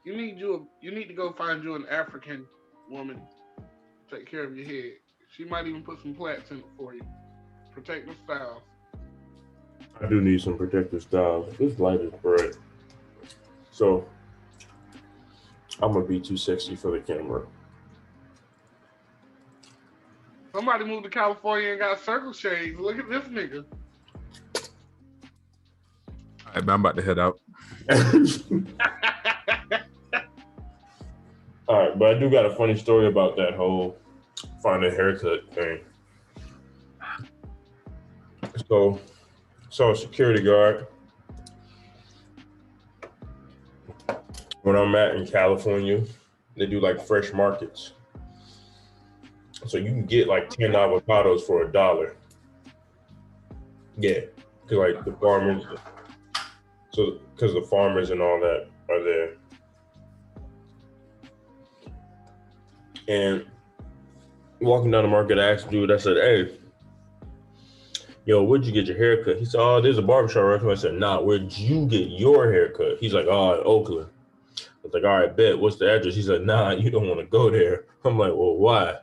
You need to go find you an African woman. Take care of your head. She might even put some plaits in it for you. Protective styles. I do need some protective styles. This light is bright. So I'm gonna be too sexy for the camera. Somebody moved to California and got circle shades. Look at this nigga. All right, man, I'm about to head out. All right, but I do got a funny story about that whole finding a haircut thing. So, saw a security guard when I'm in California. They do like fresh markets, so you can get like 10 avocados for $1. Yeah, because like the farmers, because the farmers and all that are there. And walking down the market, I asked the dude, I said, hey, yo, where'd you get your haircut? He said, oh, there's a barbershop right here. I said, nah, where'd you get your haircut? He's like, oh, in Oakland. I was like, all right, bet. What's the address? He said, nah, you don't want to go there. I'm like, well, why?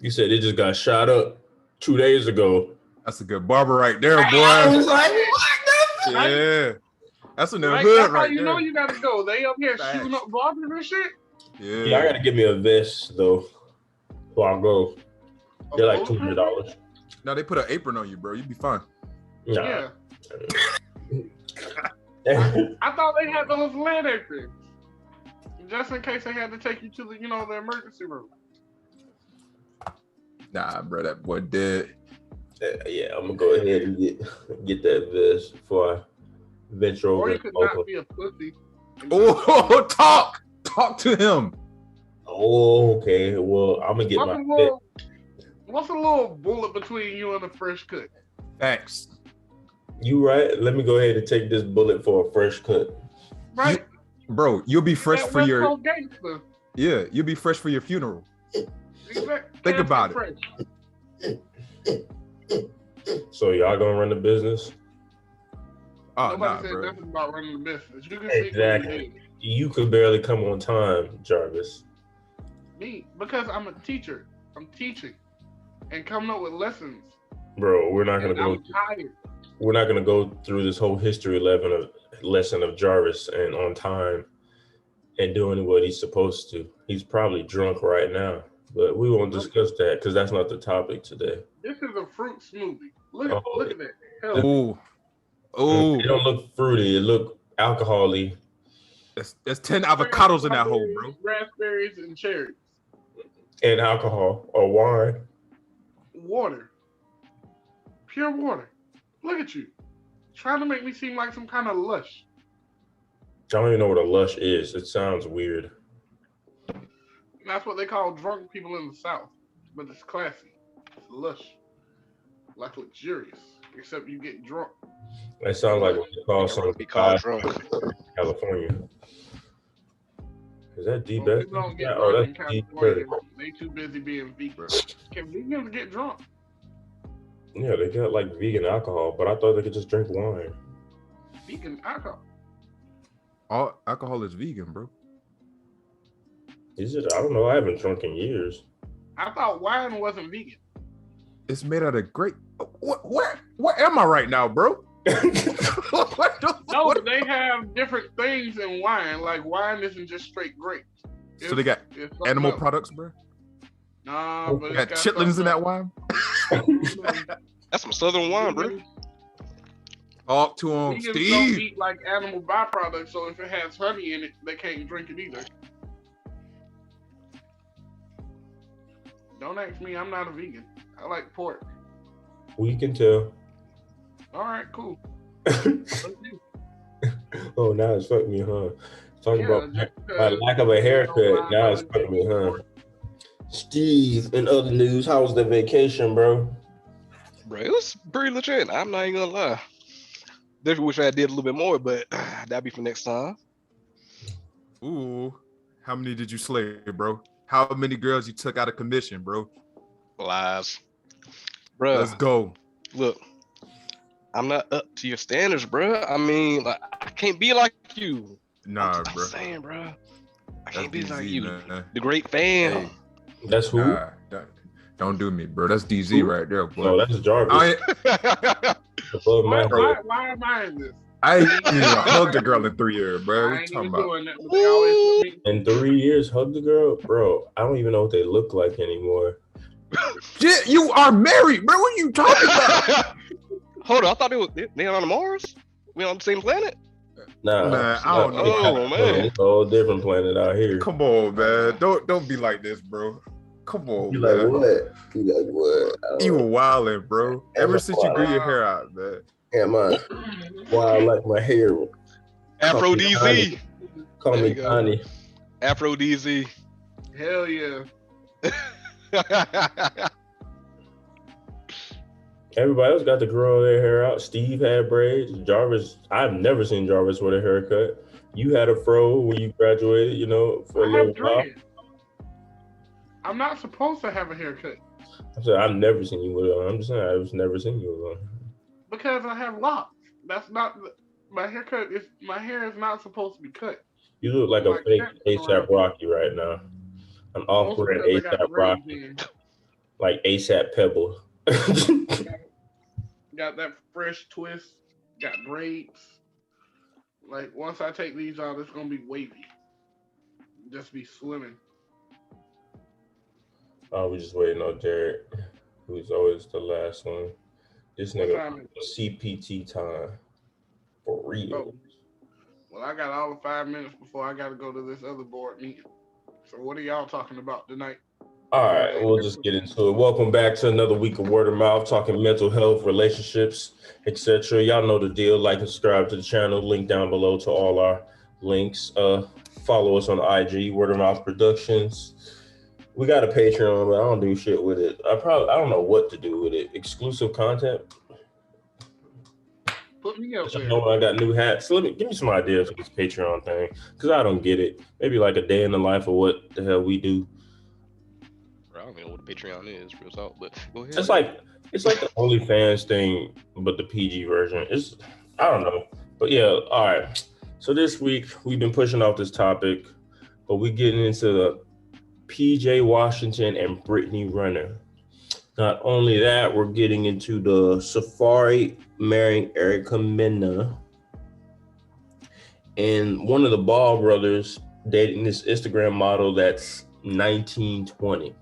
He said, it just got shot up 2 days ago. That's a good barber right there, boy. I was like, what? Yeah. That's in the Right, hood that's right how you there. know you gotta go. They up here Facts. shooting up barbers and shit. Yeah, I got to give me a vest, though, before I go. They're like $200. No, they put an apron on you, bro. You be fine. Nah. Yeah. I thought they had those lead aprons. Just in case they had to take you to the, the emergency room. Nah, bro, that boy dead. Yeah, I'm gonna go ahead and get that vest before I venture over. Or you could not be a pussy. Oh, talk to him. Oh, okay. Well, I'm gonna get What's a little bullet between you and a fresh cut? Thanks. You right? Let me go ahead and take this bullet for a fresh cut. Right, Bro, you'll be fresh for your gangster. Yeah, you'll be fresh for your funeral. Exactly. Think about it. So y'all gonna run the business? Oh, Nobody said bro. nothing about running the business. You can Exactly. You could barely come on time, Jarvis. Me, because I'm a teacher. I'm teaching and coming up with lessons. Bro, we're not gonna go. I'm tired. We're not gonna go through this whole history lesson of Jarvis and on time and doing what he's supposed to. He's probably drunk right now, but we won't discuss that because that's not the topic today. This is a fruit smoothie. Look at that. Oh, it don't look fruity. It look alcohol-y. There's 10 avocados in that hole, bro. Raspberries and cherries. And alcohol or wine. Water. Pure water. Look at you. Trying to make me seem like some kind of lush. I don't even know what a lush is. It sounds weird. That's what they call drunk people in the South. But it's classy. It's lush. Like luxurious. Except you get drunk. That sounds like what they call something drunk. California. Is that D-Beck? People don't get Oh, drunk in that's D. California. They too busy being vegan. Can vegans get drunk? Yeah, they got like vegan alcohol, but I thought they could just drink wine. Vegan alcohol? All alcohol is vegan, bro. Is it? I don't know. I haven't drunk in years. I thought wine wasn't vegan. It's made out of grape. Where am I right now, bro? No, they have different things in wine. Like wine isn't just straight grapes. So they got animal products, bro? Nah, but got chitlins in that wine? That's some Southern wine, bro. Talk to him, Vegans don't Steve. eat like animal byproducts, so if it has honey in it, they can't drink it either. Don't ask me, I'm not a vegan. I like pork. We can tell. All right, cool. Oh, now it's fucking me, huh? Talking about just my lack of a haircut. Now it's fucking me, huh? Steve, in other news, how was the vacation, bro? Bro, it was pretty legit. I'm not even gonna lie. Definitely wish I did a little bit more, but that'll be for next time. Ooh, how many did you slay, bro? How many girls you took out of commission, bro? Lies. Bro. Let's go. Look, I'm not up to your standards, bro. I mean, like, I can't be like you. Nah, I'm bro. saying, bro. I That's can't be like DZ, you. man. The great fan. Hey, That's who? nah, don't do me, bro. That's DZ Who? right there, boy. No, that's Jarvis. I Above my Why, head. why am I in this? I ain't even hugged a girl in 3 years, bro. What I you ain't talking even about? doing that, but they always put me. In 3 years, hug the girl, bro. I don't even know what they look like anymore. Shit, you are married, bro. What are you talking about? Hold on, I thought they on Mars. We on the same planet. Nah, Man, I don't know. Oh, man. It's a whole different planet out here. Come on, man. Don't be like this, bro. Come on, You man. like what? You like what? You were wildin', bro. Ever since you grew your hair out, man. Am I wild like my hair? Afro Call me DZ. Donnie. Call There me you go. Donnie. Afro DZ. Hell yeah. Everybody else got to grow their hair out. Steve had braids. Jarvis, I've never seen Jarvis with a haircut. You had a fro when you graduated, you know, for a I little have while. dread. I'm not supposed to have a haircut I said, I've never seen you with one. I'm just saying, I've never seen you with one. because I have locks. That's not my haircut. My hair is not supposed to be cut. You look like a Like fake that ASAP around. Rocky right now. An Mostly off-brand because I got ASAP braids Rocky, in. like ASAP Pebble. Got that fresh twist. Got braids. Like once I take these out, it's gonna be wavy. Just be swimming. Oh, we just waiting on Jared, who's always the last one. This What nigga time is CPT time for real. Oh. Well, I got all of 5 minutes before I got to go to this other board meeting. So what are y'all talking about tonight? All right, we'll just get into it. Welcome back to another week of Word of Mouth, talking mental health, relationships, etc. Y'all know the deal. Like and subscribe to the channel. Link down below to all our links. Follow us on IG, Word of Mouth Productions. We got a Patreon, but I don't do shit with it. I don't know what to do with it. Exclusive content. Put me up I there. know I got new hats. So give me some ideas for this Patreon thing, because I don't get it. Maybe like a day in the life of what the hell we do. I don't even know what the Patreon is, real talk, but go ahead. It's like the OnlyFans thing, but the PG version. I don't know. But yeah, all right. So this week we've been pushing off this topic, but we're getting into the PJ Washington and Brittany Renner. Not only that, we're getting into the Safari marrying Erica Mena, and one of the Ball brothers dating this Instagram model that's 1920.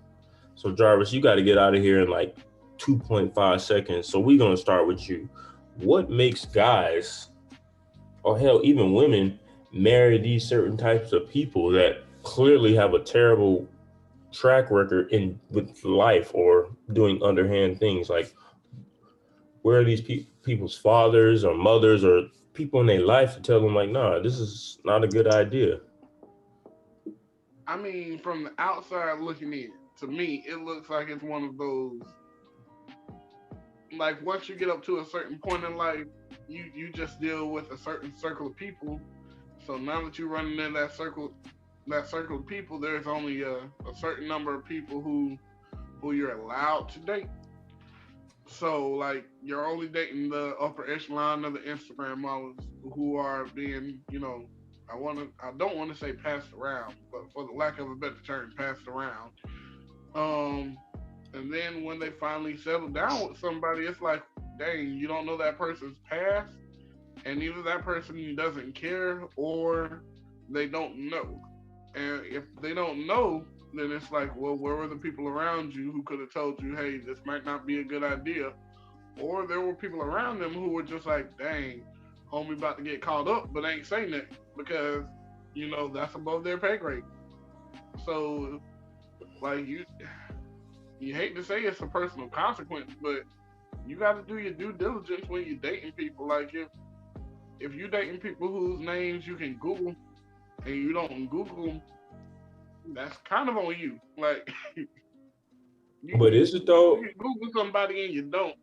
So Jarvis, you got to get out of here in like 2.5 seconds. So we're going to start with you. What makes guys, or hell, even women, marry these certain types of people that clearly have a terrible track record with life or doing underhand things? Like, where are these people's fathers or mothers or people in their life to tell them, like, nah, this is not a good idea? I mean, from the outside looking in, to me, it looks like it's one of those, like, once you get up to a certain point in life, you just deal with a certain circle of people. So now that you're running in that circle of people, there's only a certain number of people who you're allowed to date. So like you're only dating the upper echelon of the Instagram models who are being, I don't want to say passed around, but for the lack of a better term, passed around. And then when they finally settle down with somebody, it's like, dang, you don't know that person's past, and either that person doesn't care or they don't know. And if they don't know, then it's like, well, where were the people around you who could have told you, hey, this might not be a good idea? Or there were people around them who were just like, dang, homie about to get caught up, but ain't saying it because, that's above their pay grade. So, like, you hate to say it's a personal consequence, but you got to do your due diligence when you're dating people. Like, if you're dating people whose names you can Google and you don't Google them, that's kind of on you. Like, But is it though? You can Google somebody and you don't.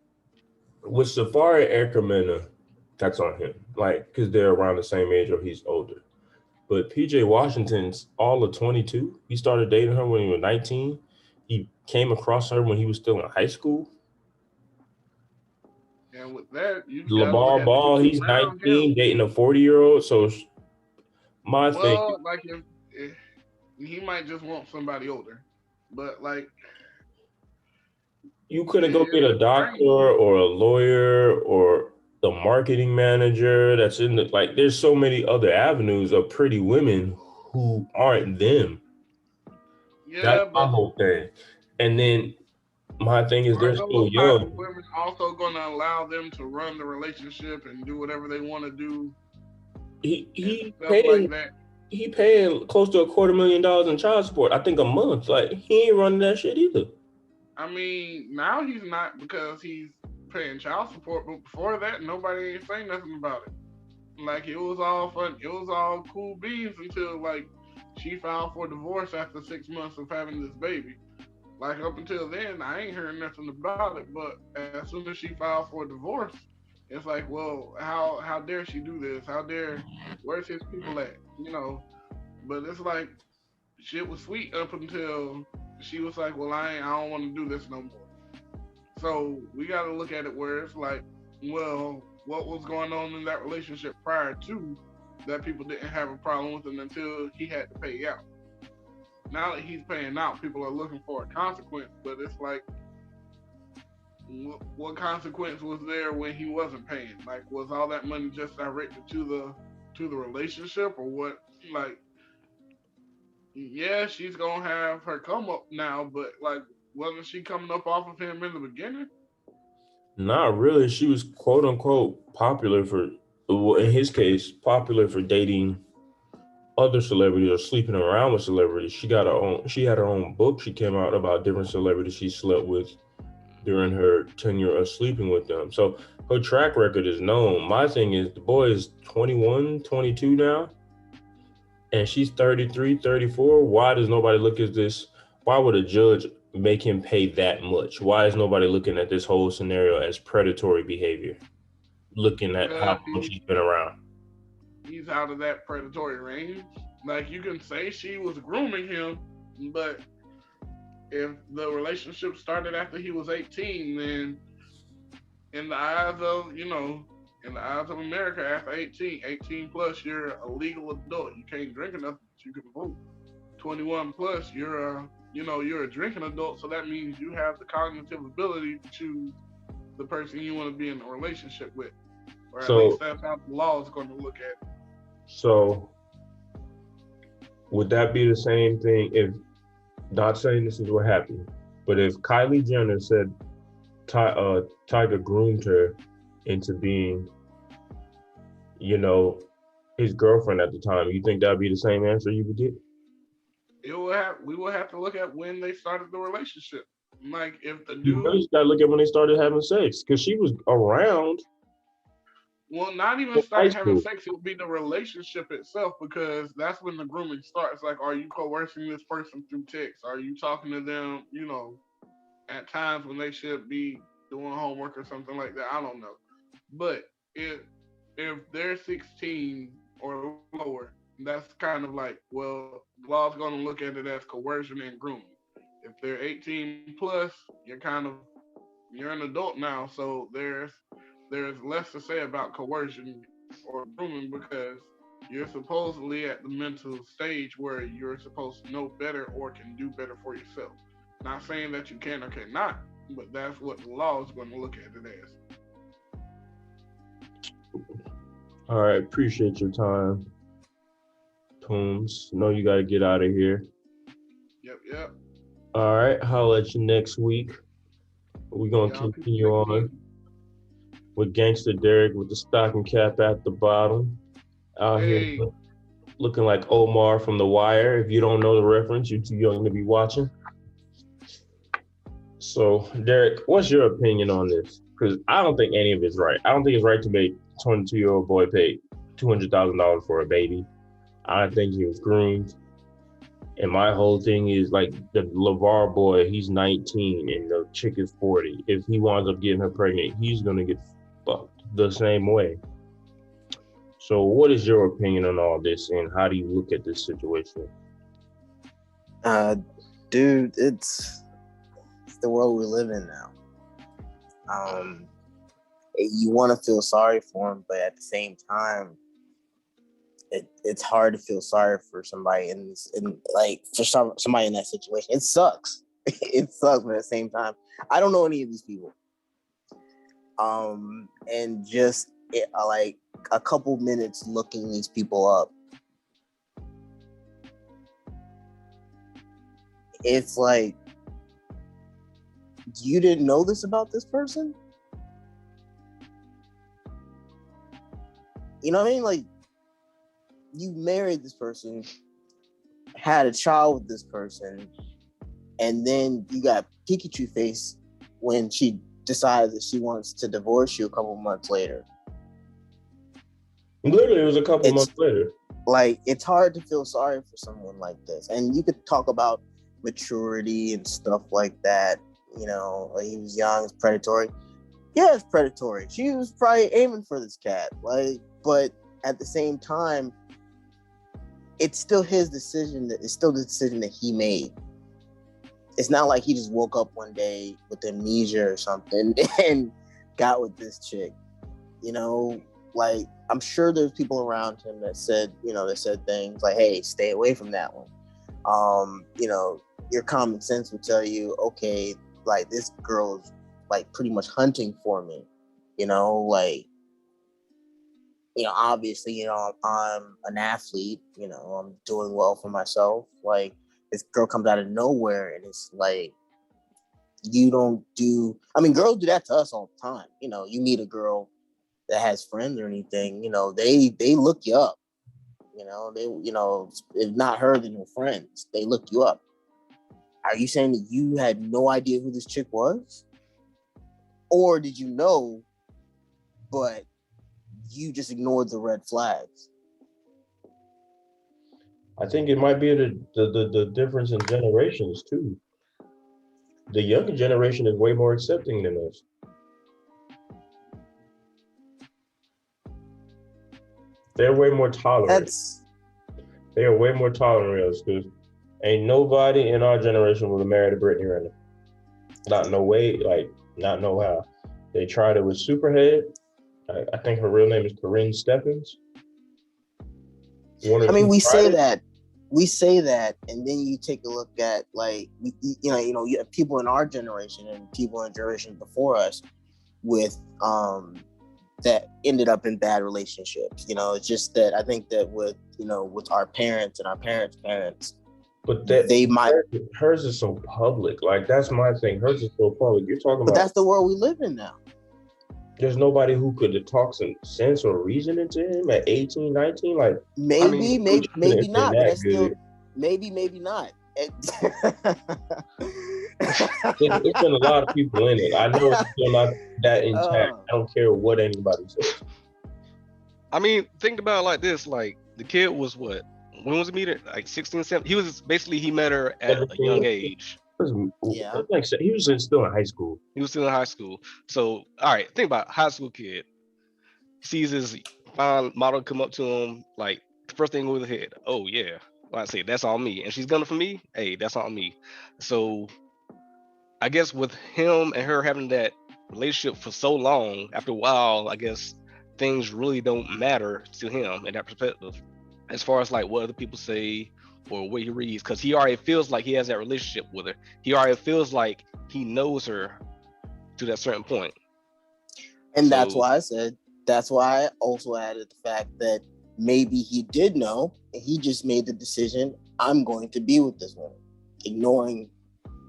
With Safari Erica Mena, that's on him. Like, because they're around the same age or he's older. But PJ Washington's all of 22. He started dating her when he was 19. He came across her when he was still in high school. And with that, you gotta look LeVar at the Ball, people he's around 19, him. dating a 40-year-old. So my thing, Well, like if he might just want somebody older, but like you couldn't go get it's a doctor strange. or a lawyer or the marketing manager that's in the, like, there's so many other avenues of pretty women who aren't them. That's Yeah, my but whole thing. And then my thing is are they're those so type of young. women also going to allow them to run the relationship and do whatever they want to do He and he stuff like paying that? he paying close to $250,000 in child support. I think a month. Like he ain't running that shit either. I mean, now he's not because he's paying child support, but before that, nobody ain't saying nothing about it. Like it was all fun, it was all cool beans until like she filed for divorce after 6 months of having this baby. Like up until then, I ain't heard nothing about it. But as soon as she filed for divorce, it's like, well, how dare she do this? How dare? Where's his people at? You know. But it's like shit was sweet up until she was like, well, I don't want to do this no more. So we got to look at it where it's like, well, what was going on in that relationship prior to that people didn't have a problem with him until he had to pay out. Now that he's paying out, people are looking for a consequence, but it's like, what consequence was there when he wasn't paying? Like, was all that money just directed to the relationship, or what? Like, yeah, she's gonna have her come up now, but like, wasn't she coming up off of him in the beginning? Not really. She was quote unquote popular for, well, in his case, popular for dating other celebrities or sleeping around with celebrities. She got her own. She had her own book. She came out about different celebrities she slept with during her tenure of sleeping with them. So her track record is known. My thing is the boy is 21, 22 now, and she's 33, 34. Why does nobody look at this? Why would a judge make him pay that much? Why is nobody looking at this whole scenario as predatory behavior? Looking at how Because long she's been around. he's out of that predatory range. Like you can say she was grooming him, but if the relationship started after he was 18, then in the eyes of, in the eyes of America, after 18, 18 plus, you're a legal adult. You can't drink enough, but you can vote. 21 plus, you're a drinking adult. So that means you have the cognitive ability to choose the person you want to be in a relationship with, or at So, least that's how the law is going to look at it. so would that be the same thing if, not saying this is what happened, but if Kylie Jenner said Tiger groomed her into being, his girlfriend at the time, you think that'd be the same answer you would get? We will have to look at when they started the relationship. Like if the You really dude, just gotta look at when they started having sex, because she was around well, not even in high start having school. sex, it will be the relationship itself because that's when the grooming starts. Like, are you coercing this person through text? Are you talking to them, at times when they should be doing homework or something like that? I don't know. But if they're 16 or lower, that's kind of like, well, the law's going to look at it as coercion and grooming. If they're 18 plus, you're an adult now, so there's less to say about coercion or grooming because you're supposedly at the mental stage where you're supposed to know better or can do better for yourself. Not saying that you can or cannot, but that's what the law is going to look at it as. All right, appreciate your time, Toombs. Know you gotta get out of here. Yep. All right, holla at you next week. We're gonna Y'all people continue take it on easy. with Gangster Derek with the stocking cap at the bottom. Out here Hey, looking like Omar from The Wire. If you don't know the reference, you're too young to be watching. So, Derek, what's your opinion on this? Because I don't think any of it's right. I don't think it's right to make a 22-year-old boy pay $200,000 for a baby. I think he was groomed. And my whole thing is like the LeVar boy, he's 19 and the chick is 40. If he winds up getting her pregnant, he's going to get fucked the same way. So what is your opinion on all this and how do you look at this situation? Dude, it's the world we live in now. you want to feel sorry for him, but at the same time, it's hard to feel sorry for somebody somebody in that situation. It sucks. It sucks, but at the same time, I don't know any of these people. And just like a couple minutes looking these people up, it's like, you didn't know this about this person? You know what I mean? Like, you married this person, had a child with this person, and then you got Pikachu face when she decides that she wants to divorce you a couple months later. Literally, it was a couple months later. Like, it's hard to feel sorry for someone like this. And you could talk about maturity and stuff like that. You know, like, he was young, it's predatory. Yeah, it's predatory. She was probably aiming for this cat. Like, but at the same time, it's still his decision. It's still the decision that he made. It's not like he just woke up one day with amnesia or something and got with this chick. You know, like, I'm sure there's people around him that said things like, hey, stay away from that one. You know, your common sense would tell you, okay, like, this girl's like pretty much hunting for me. You know, like, you know, obviously, you know, I'm an athlete, you know, I'm doing well for myself. Like, this girl comes out of nowhere and it's like, girls do that to us all the time. You know, you meet a girl that has friends or anything, you know, they look you up. You know, if not her, then her friends, they look you up. Are you saying that you had no idea who this chick was? Or did you know, but you just ignored the red flags? I think it might be the difference in generations too. The younger generation is way more accepting than us. They're way more tolerant. They are way more tolerant of us, because ain't nobody in our generation would have married a Brittany Renner. Not no way, like, not no how. They tried it with Superhead. I think her real name is Corinne Stephens. We say that, and then you take a look at, like, you have people in our generation and people in generations before us with that ended up in bad relationships. You know, it's just that I think that with our parents and our parents' parents, but hers is so public. Like, that's my thing. Hers is so public. You're talking about. But that's the world we live in now. There's nobody who could talk some sense or reason into him at 18, 19. Like, maybe not. But that's still maybe not. It's been a lot of people in it. I know it's still not that intact. I don't care what anybody says. I mean, think about it like this. Like, the kid was what? When was he meet her? Like 16, 17? He met her at a young age. Yeah. He was still in high school. He was still in high school. So, all right, think about it. High school kid. Sees his fine model come up to him, like, the first thing with his head, oh yeah. Like I say, that's all me. And she's gunning for me, hey, that's all me. So I guess with him and her having that relationship for so long, after a while, I guess things really don't matter to him in that perspective. As far as like what other people say or what he reads, because he already feels like he has that relationship with her. He already feels like he knows her to that certain point. And that's why I also added the fact that maybe he did know, and he just made the decision, I'm going to be with this woman, ignoring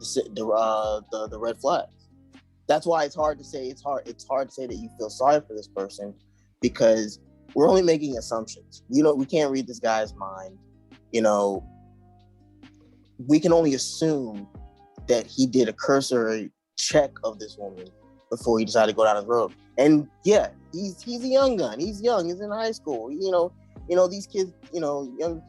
the red flags. That's why it's hard to say that you feel sorry for this person, because we're only making assumptions. We can't read this guy's mind. You know, we can only assume that he did a cursory check of this woman before he decided to go down the road. And yeah, he's a young gun. He's young. He's in high school. You know these kids. The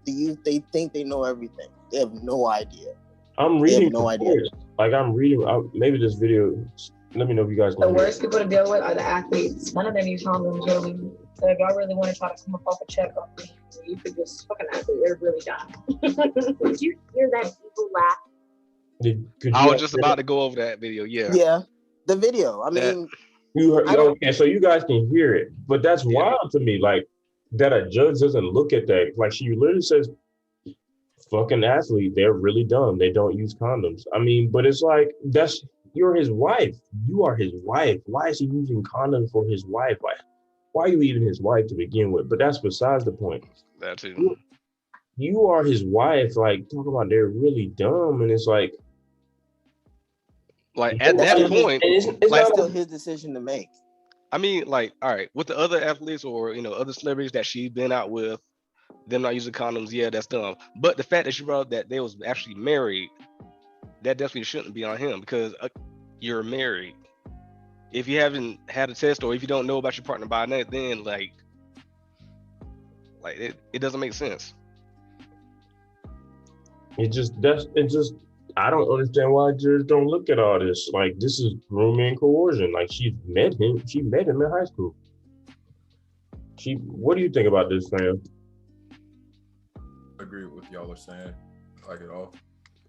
youth. They think they know everything. They have no idea. I'm reading. No idea. Like, I'm reading. Maybe this video. Let me know if you guys. The worst people to deal with are the athletes. None of them use condoms, really. So if y'all really want to try to come up off a check on me, you could just fucking athlete. They're really dumb. Did you hear that evil laugh? I was just about to go over that video. Yeah. Yeah, the video. I mean, You heard, I don't- okay, so you guys can hear it, but that's wild to me. Like that a judge doesn't look at that. Like she literally says, "Fucking athlete, they're really dumb. They don't use condoms." I mean, but it's like you're his wife. You are his wife. Why is he using condoms for his wife? Why are you even his wife to begin with? But that's besides the point. That too. You are his wife. Like talk about they're really dumb, and it's like at that point, it's like not still his decision to make. I mean, like, all right, with the other athletes or other celebrities that she's been out with, them not using condoms, yeah, that's dumb. But the fact that she brought up that they was actually married, that definitely shouldn't be on him because you're married. If you haven't had a test or if you don't know about your partner by now, then like it doesn't make sense. I don't understand why judges don't look at all this. Like this is grooming and coercion. Like she met him in high school. What do you think about this, Sam? I agree with what y'all are saying, like it all.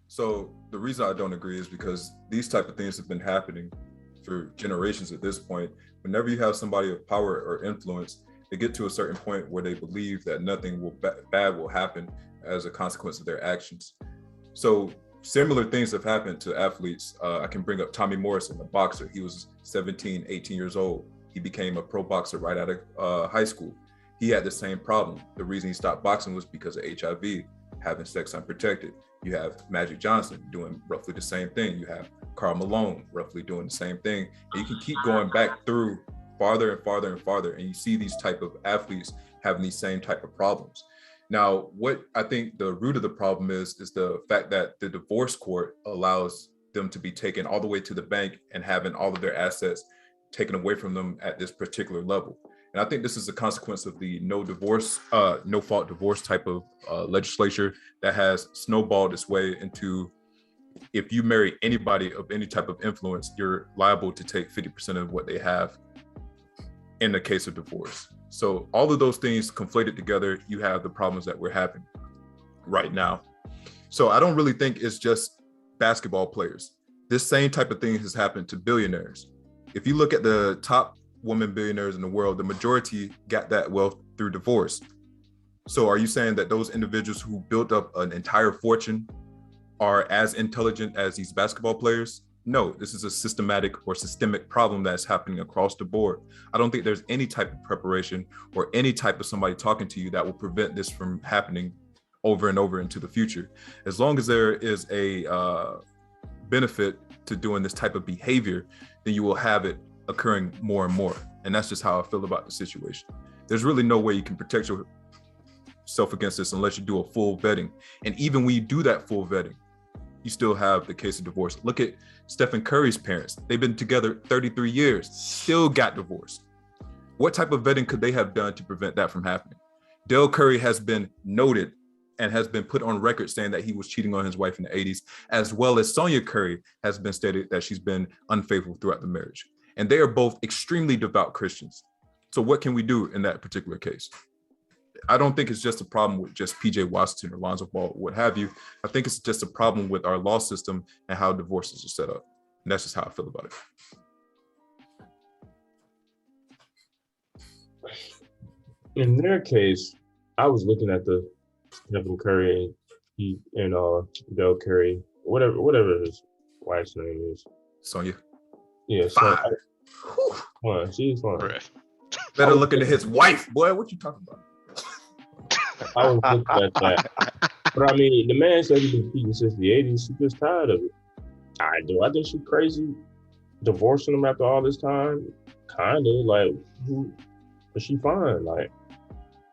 So the reason I don't agree is because these type of things have been happening for generations at this point. Whenever you have somebody of power or influence, they get to a certain point where they believe that nothing bad will happen as a consequence of their actions. So similar things have happened to athletes. I can bring up Tommy Morrison, a boxer. He was 17, 18 years old. He became a pro boxer right out of high school. He had the same problem. The reason he stopped boxing was because of HIV, having sex unprotected. You have Magic Johnson doing roughly the same thing. You have Karl Malone roughly doing the same thing. And you can keep going back through farther and farther and farther, and you see these type of athletes having these same type of problems. Now, what I think the root of the problem is the fact that the divorce court allows them to be taken all the way to the bank and having all of their assets taken away from them at this particular level. And I think this is a consequence of the no fault divorce type of legislature that has snowballed its way into, if you marry anybody of any type of influence, you're liable to take 50% of what they have in the case of divorce. So all of those things conflated together, you have the problems that we're having right now. So I don't really think it's just basketball players. This same type of thing has happened to billionaires. If you look at the top women billionaires in the world, the majority got that wealth through divorce. So are you saying that those individuals who built up an entire fortune are as intelligent as these basketball players? No, this is a systemic problem that's happening across the board. I don't think there's any type of preparation or any type of somebody talking to you that will prevent this from happening over and over into the future. As long as there is a benefit to doing this type of behavior, then you will have it occurring more and more. And that's just how I feel about the situation. There's really no way you can protect yourself against this unless you do a full vetting. And even when you do that full vetting, you still have the case of divorce. Look at Stephen Curry's parents. They've been together 33 years, still got divorced. What type of vetting could they have done to prevent that from happening? Dale Curry has been noted and has been put on record saying that he was cheating on his wife in the 80s, as well as Sonia Curry has been stated that she's been unfaithful throughout the marriage. And they are both extremely devout Christians. So what can we do in that particular case? I don't think it's just a problem with just PJ Washington or Lonzo Ball, what have you. I think it's just a problem with our law system and how divorces are set up. And that's just how I feel about it. In their case, I was looking at the Stephen Curry and Dell Curry, whatever his wife's name is. Sonya. Yeah, fine. She's fine. Better look into his wife, boy. What you talking about? I was looking at that. But I mean, the man said he's been cheating since the 80s. She's just tired of it. I do. I think she's crazy. Divorcing him after all this time, kind of like, but she fine. Like,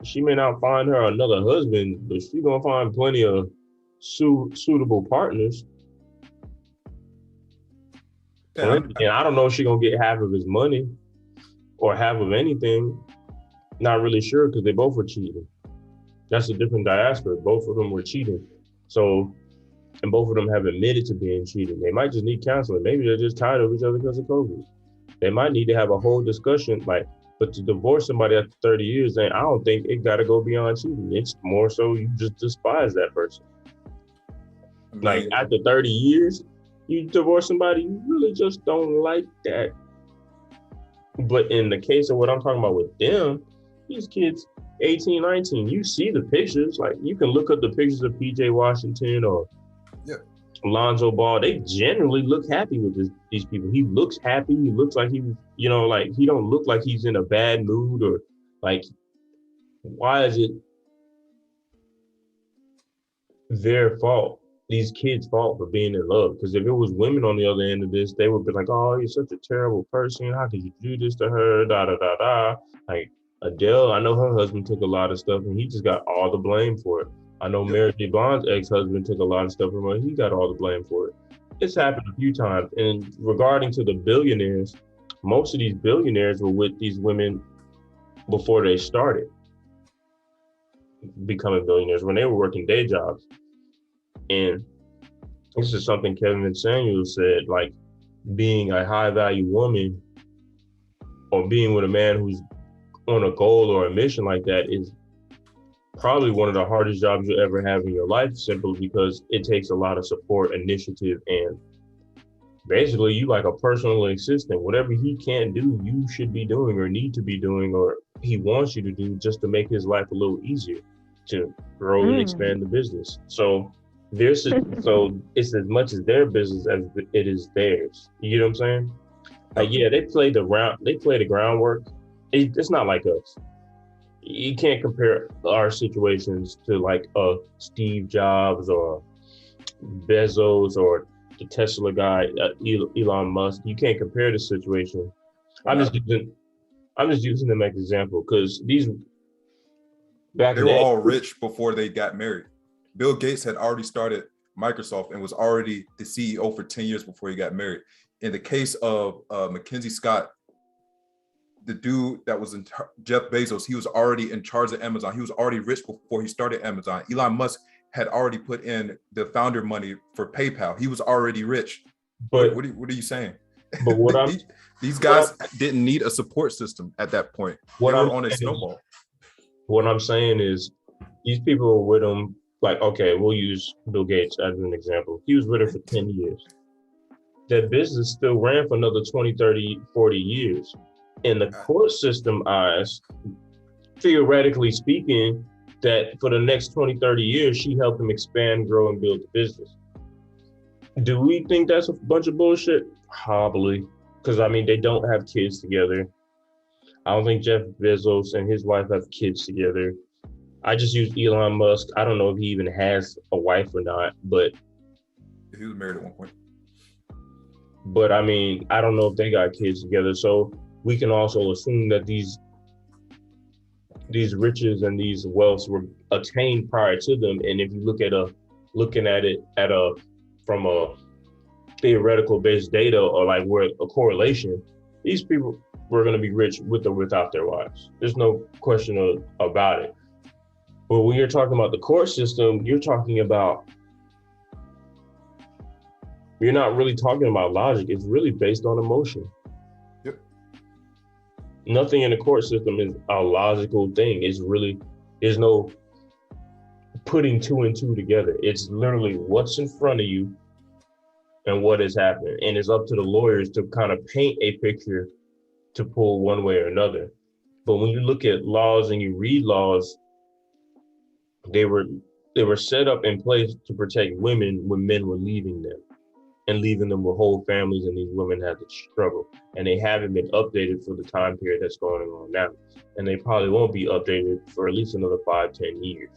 she may not find her another husband, but she's gonna find plenty of suitable partners. Yeah. And I don't know if she's gonna get half of his money or half of anything. Not really sure because they both were cheating. That's a different diaspora. Both of them were cheating. So, and both of them have admitted to being cheating. They might just need counseling. Maybe they're just tired of each other because of COVID. They might need to have a whole discussion. But to divorce somebody after 30 years, then I don't think it got to go beyond cheating. It's more so you just despise that person. Like after 30 years, you divorce somebody, you really just don't like that But in the case of what I'm talking about with them, these kids, 18, 19, you see the pictures. Like, you can look up the pictures of PJ Washington or Lonzo Ball. They generally look happy with these people. He looks happy. He looks like he don't look like he's in a bad mood or like, why is it their fault, these kids' fault for being in love? Because if it was women on the other end of this, they would be like, oh, you're such a terrible person. How could you do this to her? Da, da, da, da. Like Adele, I know her husband took a lot of stuff and he just got all the blame for it. I know Mary J. Blige's ex-husband took a lot of stuff from her. He got all the blame for it. It's happened a few times. And regarding to the billionaires, most of these billionaires were with these women before they started becoming billionaires, when they were working day jobs. And this is something Kevin Samuel said, like, being a high value woman or being with a man who's on a goal or a mission like that is probably one of the hardest jobs you'll ever have in your life, simply because it takes a lot of support, initiative, and basically you like a personal assistant. Whatever he can't do, you should be doing or need to be doing, or he wants you to do, just to make his life a little easier to grow and expand the business. So so it's as much as their business as it is theirs. You know what I'm saying? Like, yeah, they play the groundwork. It's not like us. You can't compare our situations to like Steve Jobs or Bezos or the Tesla guy, Elon Musk. You can't compare the situation. I'm just using them as an example because they were all rich before they got married. Bill Gates had already started Microsoft and was already the CEO for 10 years before he got married. In the case of Mackenzie Scott, the dude that was in Jeff Bezos, he was already in charge of Amazon. He was already rich before he started Amazon. Elon Musk had already put in the founder money for PayPal. He was already rich. But what are you saying? But what these guys didn't need a support system at that point. They were on a snowball. What I'm saying is, these people were with him. Like, okay, we'll use Bill Gates as an example. He was with her for 10 years. That business still ran for another 20, 30, 40 years. In the court system eyes, theoretically speaking, that for the next 20, 30 years, she helped him expand, grow, and build the business. Do we think that's a bunch of bullshit? Probably. Because, I mean, they don't have kids together. I don't think Jeff Bezos and his wife have kids together. I just use Elon Musk. I don't know if he even has a wife or not, but he was married at one point. But I mean, I don't know if they got kids together. So we can also assume that these riches and these wealths were attained prior to them. And if you looking at it from a theoretical based data or like where a correlation, these people were going to be rich with or without their wives. There's no question about it. But when you're talking about the court system, you're not really talking about logic. It's really based on emotion. Yep. Nothing in the court system is a logical thing. There's no putting two and two together. It's literally what's in front of you and what is happening. And it's up to the lawyers to kind of paint a picture to pull one way or another. But when you look at laws and you read laws, they were set up in place to protect women when men were leaving them and leaving them with whole families, and these women had to struggle. And they haven't been updated for the time period that's going on now. And they probably won't be updated for at least another 5-10 years.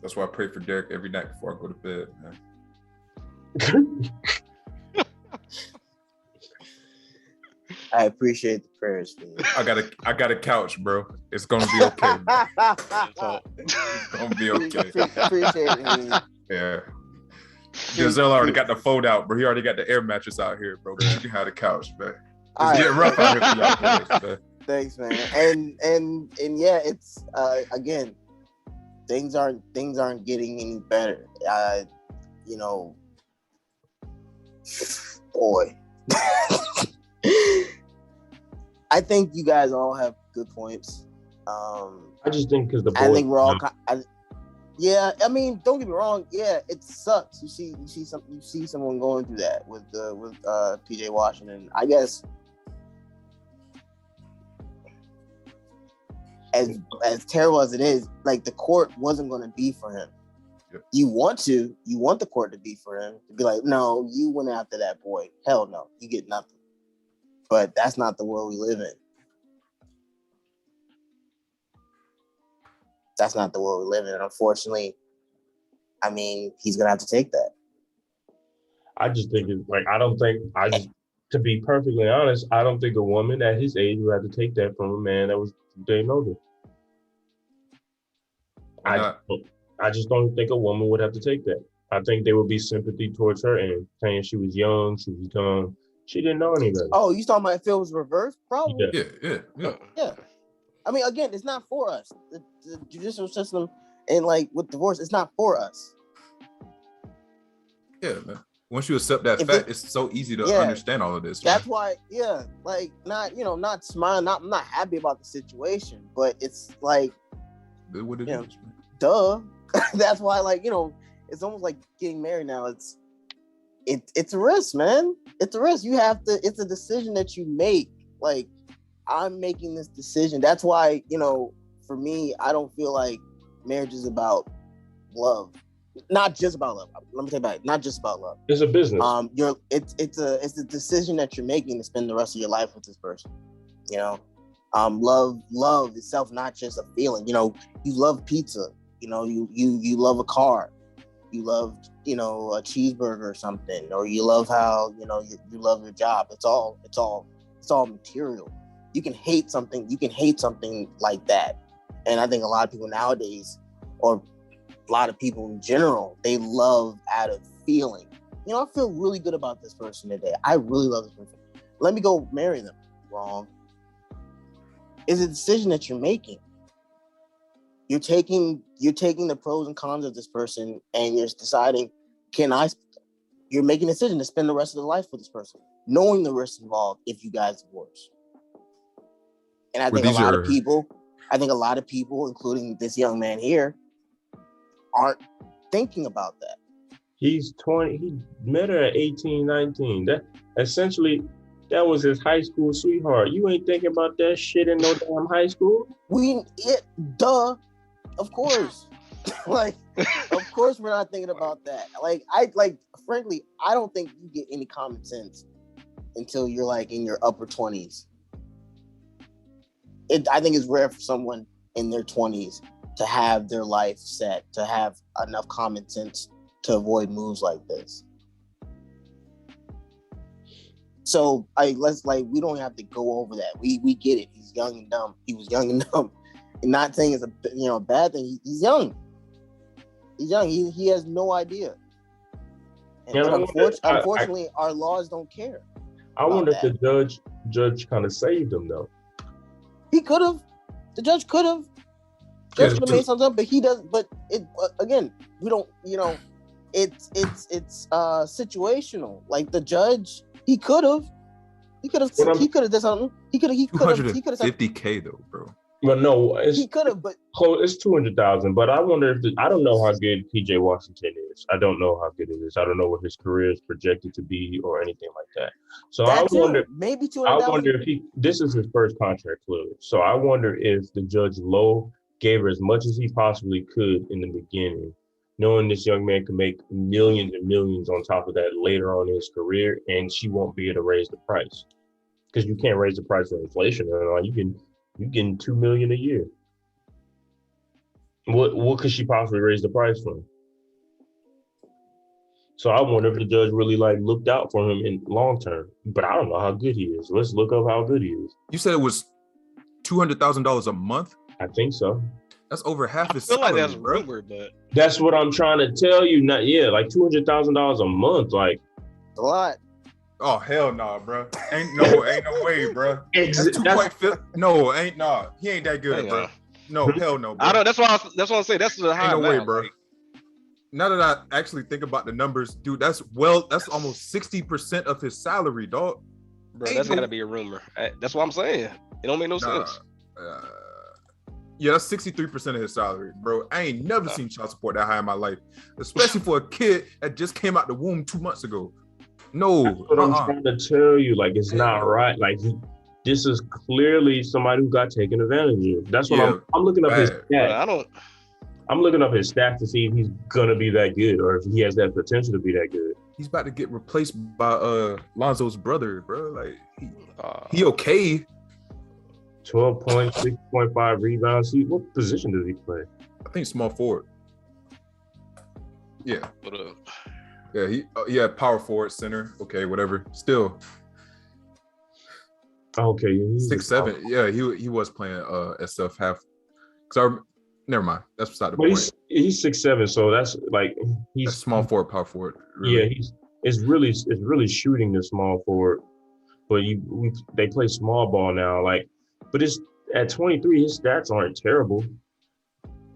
That's why I pray for Derek every night before I go to bed, man. I appreciate the prayers for you. I got a couch, bro. It's gonna be okay. It's gonna be okay. Appreciate it. Yeah. Giselle already got the fold out, bro. He already got the air mattress out here, bro. But you can have the couch, man. It's getting rough out here for y'all boys, man. Thanks, man. And yeah, it's again, things aren't getting any better. Boy. I think you guys all have good points. I just think because I think we're all. Yeah, I mean, don't get me wrong. Yeah, it sucks. You see someone going through that with PJ Washington. I guess as terrible as it is, like the court wasn't going to be for him. Yep. You want the court to be for him to be like, no, you went after that boy. Hell no, you get nothing. But that's not the world we live in. That's not the world we live in. And unfortunately, I mean, he's gonna have to take that. I just think it's like to be perfectly honest, I don't think a woman at his age would have to take that from a man that was day older. I just don't think a woman would have to take that. I think there would be sympathy towards her and saying she was young, she was dumb, she didn't know any better. Oh, you talking about if it was reversed? Probably. Yeah. I mean, again, it's not for us. The judicial system and like with divorce, it's not for us. Yeah, man. Once you accept that fact, it's so easy to understand all of this. That's why, like not smiling, I'm not happy about the situation, but it's like what it is. Duh. That's why, like, it's almost like getting married now. It's a risk, man. It's a risk. You have to. It's a decision that you make. Like, I'm making this decision. That's why, for me, I don't feel like marriage is about love. Not just about love. Let me take it back. Not just about love. It's a business. It's a decision that you're making to spend the rest of your life with this person. Love itself, not just a feeling. You love pizza. You love a car. You love, a cheeseburger or something, or you love how, you love your job. It's all material. You can hate something like that. And I think a lot of people nowadays, or a lot of people in general, they love out of feeling. I feel really good about this person today. I really love this person. Let me go marry them. Wrong. It's a decision that you're making. You're taking the pros and cons of this person, and you're deciding, you're making a decision to spend the rest of the life with this person, knowing the risks involved if you guys divorce. And I think a lot of people, including this young man here, aren't thinking about that. He's 20. He met her at 18, 19. That essentially, that was his high school sweetheart. You ain't thinking about that shit in no damn high school? Duh. Of course. Of course we're not thinking about that. Frankly, I don't think you get any common sense until you're like in your upper 20s. I think it's rare for someone in their 20s to have their life set, to have enough common sense to avoid moves like this. So we don't have to go over that. We get it. He's young and dumb. He was young and dumb. And not saying it's a bad thing. He's young. He's young. He has no idea. And unfortunately, our laws don't care. I wonder if the judge kind of saved him though. He could have. The judge could have. Judge could have made something up, but he doesn't. But again, we don't. It's situational. Like the judge, he could have. He could have done something. He could have. $250K though, bro. But no, he could have. But it's 200,000. But I wonder if I don't know how good PJ Washington is. I don't know how good it is. I don't know what his career is projected to be or anything like that. So I wonder, maybe 200,000. I wonder if this is his first contract clearly. So I wonder if the Judge Lowe gave her as much as he possibly could in the beginning, knowing this young man could make millions and millions on top of that later on in his career, and she won't be able to raise the price because you can't raise the price for inflation. You getting $2 million a year. What could she possibly raise the price from? So I wonder if the judge really looked out for him in long term. But I don't know how good he is. Let's look up how good he is. You said it was $200,000 a month? I think so. That's over half his salary. I feel like that's bro. rumored, but that's what I'm trying to tell you. $200,000 a month, a lot. Oh hell nah, bro. Ain't no way, bro. No, ain't nah. He ain't that good, bro. No, hell no, bro. I don't. That's why I say that's the high. Ain't no way, bro. Now that I actually think about the numbers, dude, that's almost 60% of his salary, dog. Bro, that's gotta be a rumor. That's what I'm saying. It don't make no sense. Yeah, that's 63% of his salary, bro. I ain't never seen child support that high in my life, especially for a kid that just came out the womb 2 months ago. No, That's what I'm trying to tell you. Like, it's not right. Like, this is clearly somebody who got taken advantage of. That's what I'm looking up his stats. I'm looking up his stats to see if he's gonna be that good or if he has that potential to be that good. He's about to get replaced by Lonzo's brother, bro. Like, he okay. 12 points, 6.5 rebounds. See, what position does he play? I think small forward. Yeah. What up? Yeah, power forward, center. Okay, whatever. Still. Okay. 6'7". Yeah, he was playing SF half. Never mind. That's beside the point. He's 6'7", so that's like he's that's small forward, power forward. Really. Yeah, it's really shooting the small forward. But they play small ball now, like. But it's at 23, his stats aren't terrible,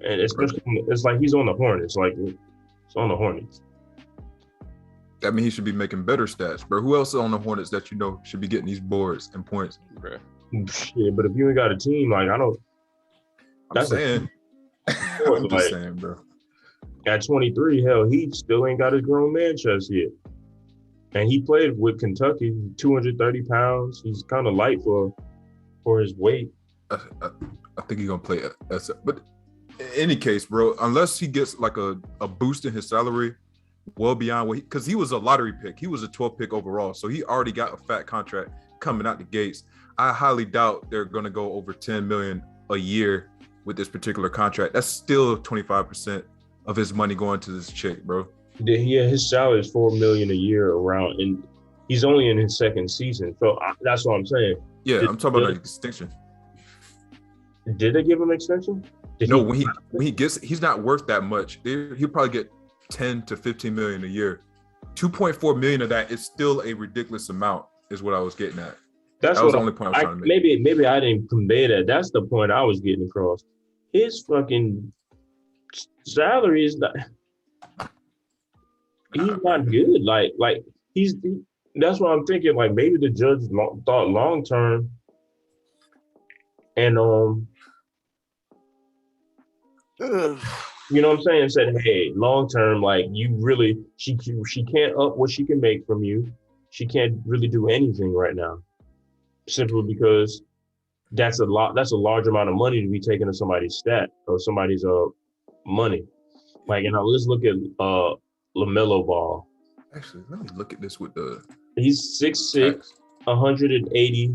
and especially it's like he's on the Hornets. Like it's on the Hornets. That means he should be making better stats, bro. Who else on the Hornets that you know should be getting these boards and points? Bro. Yeah, but if you ain't got a team, like I don't. I'm saying, I'm just saying, bro. At 23, hell, he still ain't got his grown man chest yet, and he played with Kentucky, 230 pounds. He's kind of light for his weight. I think he's gonna play but in any case, bro, unless he gets like a boost in his salary well beyond because he was a lottery pick. He was a 12th pick overall, so he already got a fat contract coming out the gates. I highly doubt they're gonna go over 10 million a year with this particular contract. That's still 25% of his money going to this chick, bro. Yeah, his salary is $4 million a year around, and he's only in his second season, so that's what I'm saying. Yeah, I'm talking about an extension. Did they give him an extension? When he gets, he's not worth that much. He'll probably get 10 to 15 million a year. 2.4 million of that is still a ridiculous amount, is what I was getting at. That was the only point I was trying to make. Maybe I didn't convey that. That's the point I was getting across. His fucking salary is not. He's not good. Like that's what I'm thinking. Like maybe the judge thought long term, and you know what I'm saying? Said, hey, long term, like you really, she can't up what she can make from you. She can't really do anything right now, simply because that's a large amount of money to be taken to somebody's stat or somebody's money. Like, and now let's look at LaMelo Ball. Actually, let me look at this with the. He's 6'6", 180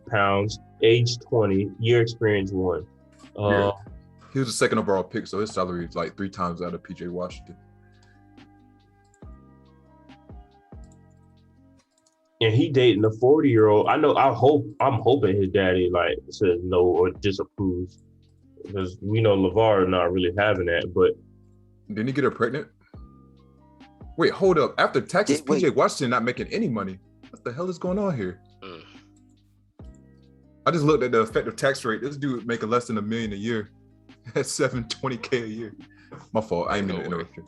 pounds, age 20, year experience 1. Yeah. He was a second overall pick, so his salary is like 3 times out of PJ Washington. And he dating a 40-year-old. I'm hoping his daddy like says no or disapproves, because we know LeVar not really having that. But didn't he get her pregnant? Wait, hold up. After taxes, PJ Washington not making any money. What the hell is going on here? I just looked at the effective tax rate. This dude making less than $1 million a year. That's $720K a year. My fault. I ain't mean to interrupt you.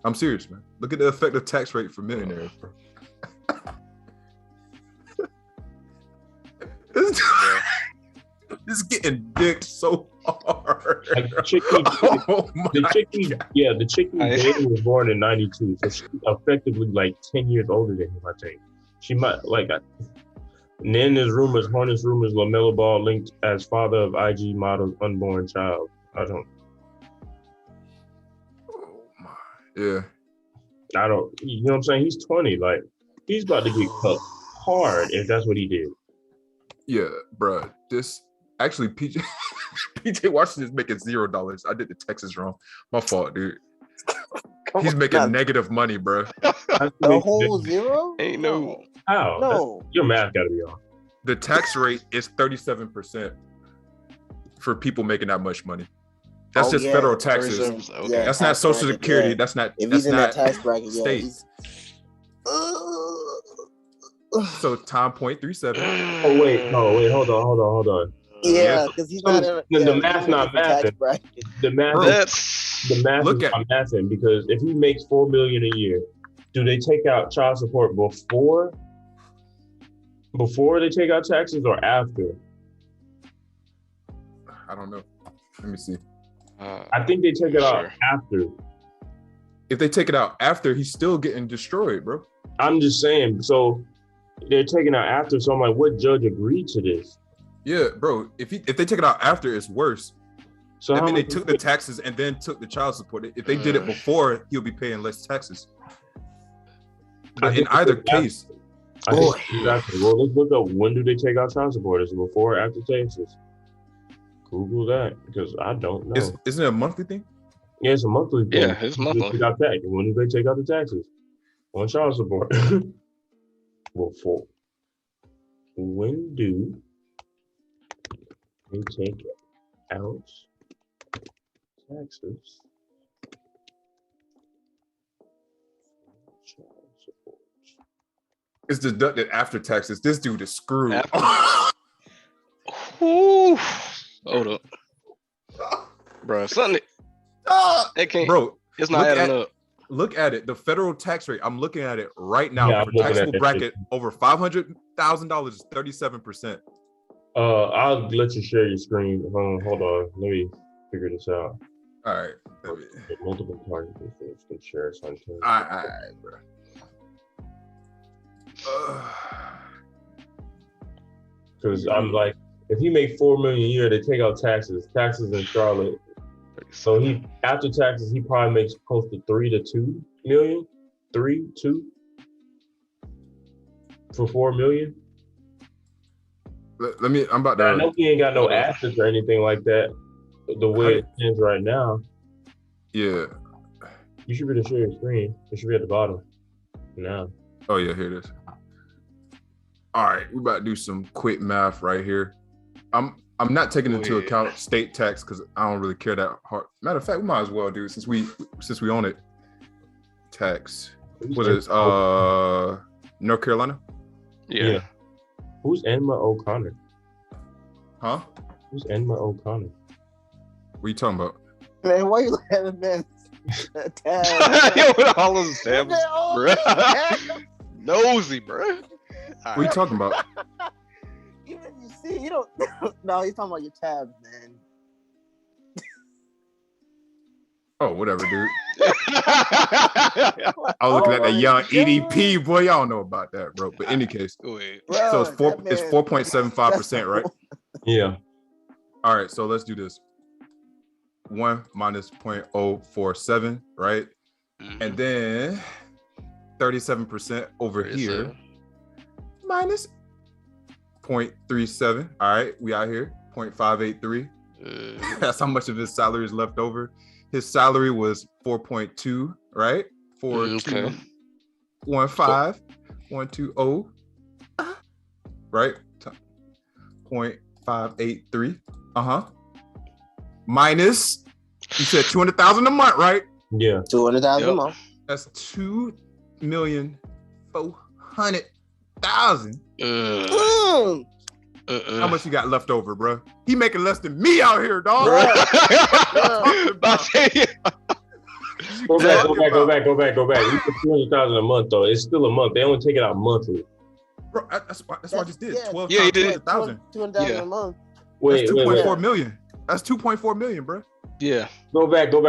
I'm serious, man. Look at the effective tax rate for millionaires, bro. This is getting dicked so hard. Like the chick he dated was born in 92, so she's effectively like 10 years older than him, I think. She might like. And then there's Hornets rumors, LaMelo Ball linked as father of IG model's unborn child. I don't. Oh my. Yeah. I don't. You know what I'm saying? He's 20. Like he's about to get cut hard if that's what he did. Yeah, bro. This actually PJ Washington is making $0. I did the Texas wrong. My fault, dude. He's making negative money, bro. The whole zero? Ain't no. How? No. Your math got to be off. The tax rate is 37% for people making that much money. That's just federal taxes. Okay. Yeah, that's not Social Security. Yeah. That's not. If that's he's in not that tax bracket, state. So time 0.37. Oh wait, hold on. Yeah, because he's not in the math's not mathing. The math is not mathing, because if he makes $4 million a year, do they take out child support before they take out taxes or after? I don't know. Let me see. I think they take it out after. If they take it out after, he's still getting destroyed, bro. I'm just saying. So they're taking out after. So I'm like, what judge agreed to this? Yeah, bro. If they take it out after, it's worse. So I mean, they took the taxes and then took the child support. If they did it before, he'll be paying less taxes. But in either case, exactly. Well, let's look up when do they take out child support? Is it before or after taxes? Google that because I don't know. Isn't it a monthly thing? Yeah, it's a monthly thing. Yeah, it's monthly. When do they take out the taxes on child support? Before. When do they take out taxes? Child support. It's deducted after taxes. This dude is screwed. Ooh. Hold up. Bro, something it can't, bro, it's not adding up. Look at it. The federal tax rate. I'm looking at it right now. For taxable bracket over $500,000 is 37%. I'll let you share your screen. Hold on. Let me figure this out. All right. Multiple targets can share something. All right, bro. Because I'm like, if he make $4 million a year, they take out taxes in Charlotte. So he after taxes, he probably makes close to $3 to $2 million. 2 for $4 million. Let me. I'm about to. I know he ain't got no assets or anything like that. The way it stands right now. Yeah. You should be able to share your screen. It should be at the bottom. Now. Oh yeah, here it is. All right, we about to do some quick math right here. I'm not taking into account state tax because I don't really care that hard. Matter of fact, we might as well do since we own it. Tax. What is North Carolina? Yeah. Who's Enma O'Connor? Huh? Who's Enma O'Connor? What are you talking about? Man, why you laughing, man? With all those tabs, bro. Nosy, bro. What are you talking about? Even you see, you don't. No, he's talking about your tabs, man. Oh, whatever, dude. I was looking at that young EDP, boy. Y'all know about that, bro. But in any case, Bro, so it's 4.75%, right? Yeah. All right, so let's do this. 1 minus 0.047, right? Mm-hmm. And then 37% over here minus 0.37. All right, we out here 0.583. That's how much of his salary is left over. His salary was 4.2, right? 4.215.120, right? 0.583. Minus, you said 200,000 a month, right? Yeah. 200,000 a month. That's 2,400,000. How much you got left over, bro? He making less than me out here, dog. Go back. You put 200,000 a month though. It's still a month. They only take it out monthly. Bro, that's what I just did. 12 yeah, times he did. 200,000. 200,000 a month. That's 2.4 million. That's 2.4 million, bro. Yeah. Go back. It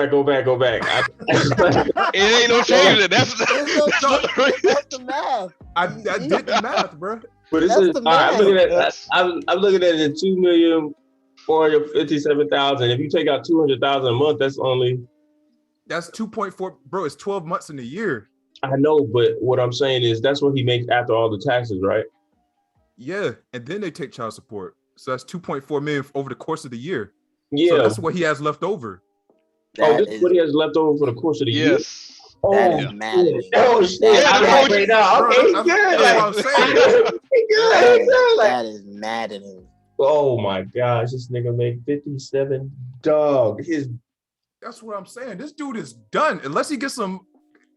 ain't no change. That's the math. I did the math, bro. But this is I'm looking at it at 2,457,000. If you take out 200,000 a month, that's 2.4, bro. It's 12 months in a year. I know, but what I'm saying is that's what he makes after all the taxes, right? Yeah, and then they take child support. So that's 2.4 million over the course of the year. Yeah, so that's what he has left over. This is what he has left over for the course of the year. That is maddening. Oh shit! I'm right now. Okay, good. That's what I'm saying. That is maddening. Oh my gosh, this nigga made 57. Dog, That's what I'm saying. This dude is done unless he gets some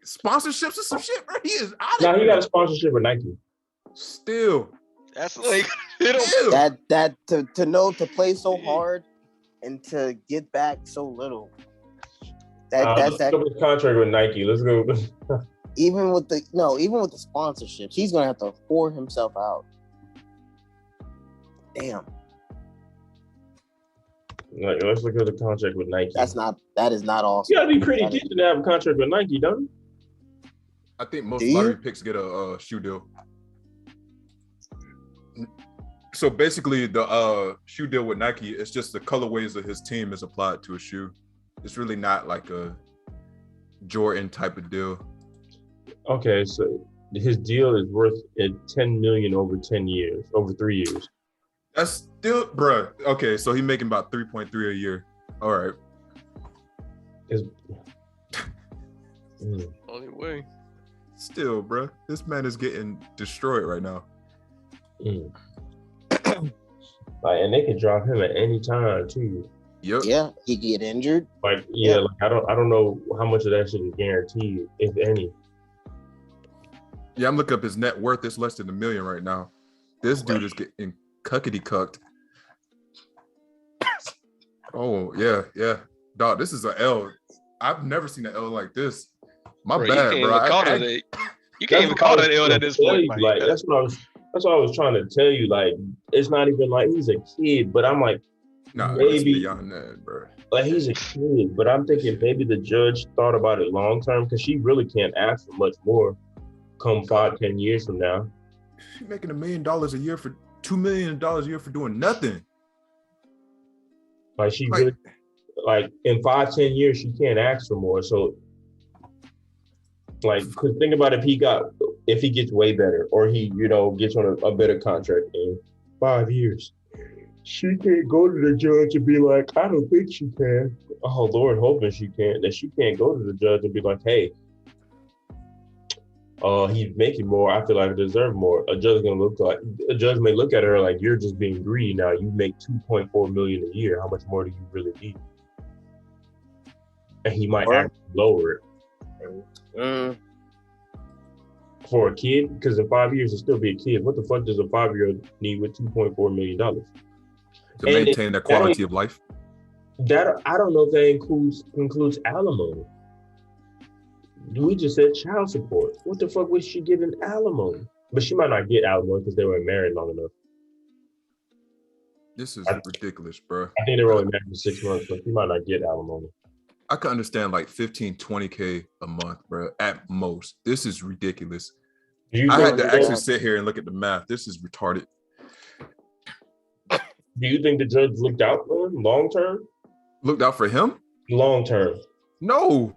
sponsorships or some shit, bro. He is out of here. He got a sponsorship with Nike. Still. That's like that to know to play so hard and to get back so little. That's that contract with Nike. Let's go. even with the sponsorships, he's gonna have to pour himself out. Damn. Like, let's look at the contract with Nike. That is not awesome. You gotta be pretty decent to have a contract with Nike, don't you? I think most lottery picks get a shoe deal. So basically, the shoe deal with Nike, it's just the colorways of his team is applied to a shoe. It's really not like a Jordan type of deal. Okay, so his deal is worth $10 million over 10 years, over 3 years. That's still, bruh. Okay, so he's making about 3.3 a year. All right. Only way. Still, bruh, this man is getting destroyed right now. Like, and they can drop him at any time too. Yep. Yeah, he get injured. Like, yeah. Like I don't know how much of that shit is guaranteed, if any. Yeah, I'm looking up his net worth. It's less than $1 million right now. This dude is getting cuckety cucked. Oh yeah. Dog, this is an L. I've never seen an L like this. My bad, bro. You can't even call it an L at this point. Like, that's what I was trying to tell you. Like, it's not even like he's a kid, but I'm like, maybe beyond that, bro. Like, he's a kid, but I'm thinking maybe the judge thought about it long term because she really can't ask for much more come 5-10 years from now. She's making $1 million a year for $2 million a year for doing nothing. Like, she really, like, in 5-10 years, she can't ask for more. So, like, cause think about if he gets way better or he, gets on a better contract in 5 years. She can't go to the judge and be like, I don't think she can. Oh, Lord, hoping she can. That she can't go to the judge and be like, hey, he's making more. I feel like I deserve more. A judge may look at her like, you're just being greedy now. You make $2.4 million a year. How much more do you really need? And he might actually lower it. For a kid, because in 5 years, he'll still be a kid. What the fuck does a 5-year-old need with $2.4 million? To maintain their quality of life? That I don't know if that includes alimony. We just said child support. What the fuck was she getting alimony? But she might not get alimony because they weren't married long enough. This is ridiculous, bro. I think they were only married for 6 months, but she might not get alimony. I could understand like 15, 20K a month, bro, at most. This is ridiculous. I had to actually sit here and look at the math. This is retarded. Do you think the judge looked out for him long term? Looked out for him? Long term. No.